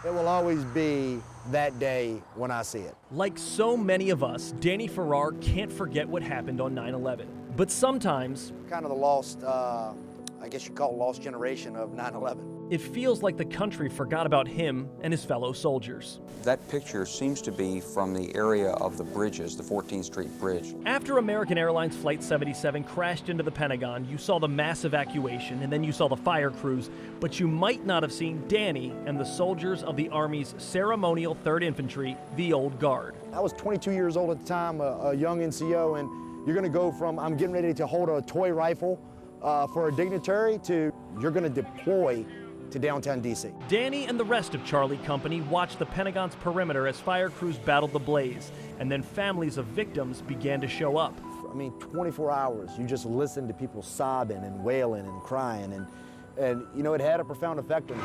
It will always be that day when I see it. Like so many of us, Danny Farrar can't forget what happened on 9/11. But sometimes, Kind of the lost, I guess you call it lost generation of 9/11. it feels like the country forgot about him and his fellow soldiers. That picture seems to be from the area of the bridges, the 14th Street Bridge. After American Airlines Flight 77 crashed into the Pentagon, you saw the mass evacuation and then you saw the fire crews, but you might not have seen Danny and the soldiers of the Army's ceremonial 3rd Infantry, the Old Guard. I was 22 years old at the time, a young NCO, and you're gonna go from I'm getting ready to hold a toy rifle for a dignitary to you're gonna deploy to downtown DC. Danny and the rest of Charlie Company watched the Pentagon's perimeter as fire crews battled the blaze, and then families of victims began to show up. I mean, 24 hours, you just listened to people sobbing and wailing and crying, and you know, it had a profound effect on me.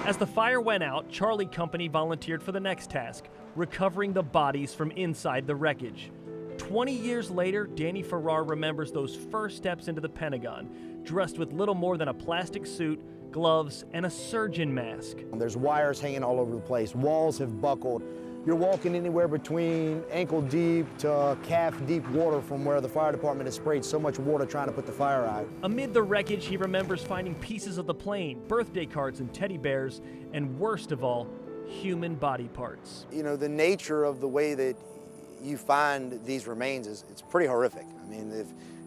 As the fire went out, Charlie Company volunteered for the next task, recovering the bodies from inside the wreckage. 20 years later, Danny Farrar remembers those first steps into the Pentagon, dressed with little more than a plastic suit, gloves, and a surgeon mask. There's wires hanging all over the place. Walls have buckled. You're walking anywhere between ankle deep to calf deep water from where the fire department has sprayed so much water trying to put the fire out. Amid the wreckage, he remembers finding pieces of the plane, birthday cards and teddy bears, and worst of all, human body parts. You know, the nature of the way that you find these remains it's pretty horrific. I mean,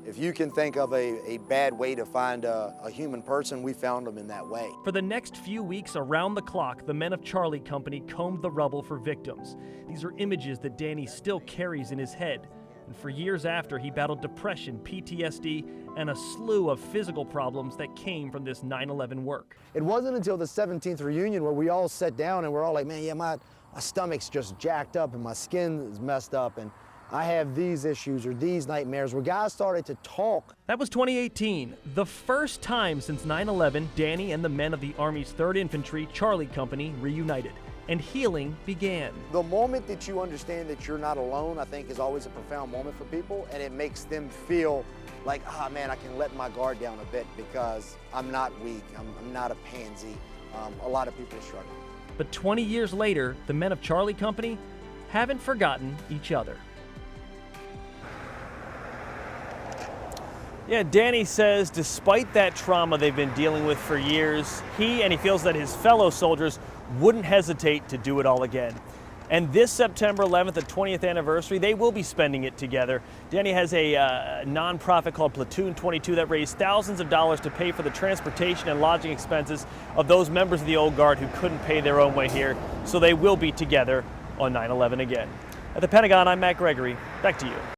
if you can think of a bad way to find a human person, we found them in that way. For the next few weeks, around the clock, the men of Charlie Company combed the rubble for victims. These are images that Danny still carries in his head. And for years after, he battled depression, PTSD, and a slew of physical problems that came from this 9/11 work. It wasn't until the 17th reunion where we all sat down and we're all like, man, yeah, my stomach's just jacked up and my skin is messed up and I have these issues or these nightmares, where guys started to talk. That was 2018, the first time since 9/11 Danny and the men of the Army's 3rd Infantry, Charlie Company, reunited, and healing began. The moment that you understand that you're not alone, I think, is always a profound moment for people, and it makes them feel like, ah, man, I can let my guard down a bit because I'm not weak, I'm not a pansy. A lot of people are struggling. But 20 years later, the men of Charlie Company haven't forgotten each other. Yeah, Danny says despite that trauma they've been dealing with for years, he feels that his fellow soldiers wouldn't hesitate to do it all again. And this September 11th, the 20th anniversary, they will be spending it together. Danny has a nonprofit called Platoon 22 that raised thousands of dollars to pay for the transportation and lodging expenses of those members of the Old Guard who couldn't pay their own way here. So they will be together on 9/11 again. At the Pentagon, I'm Matt Gregory. Back to you.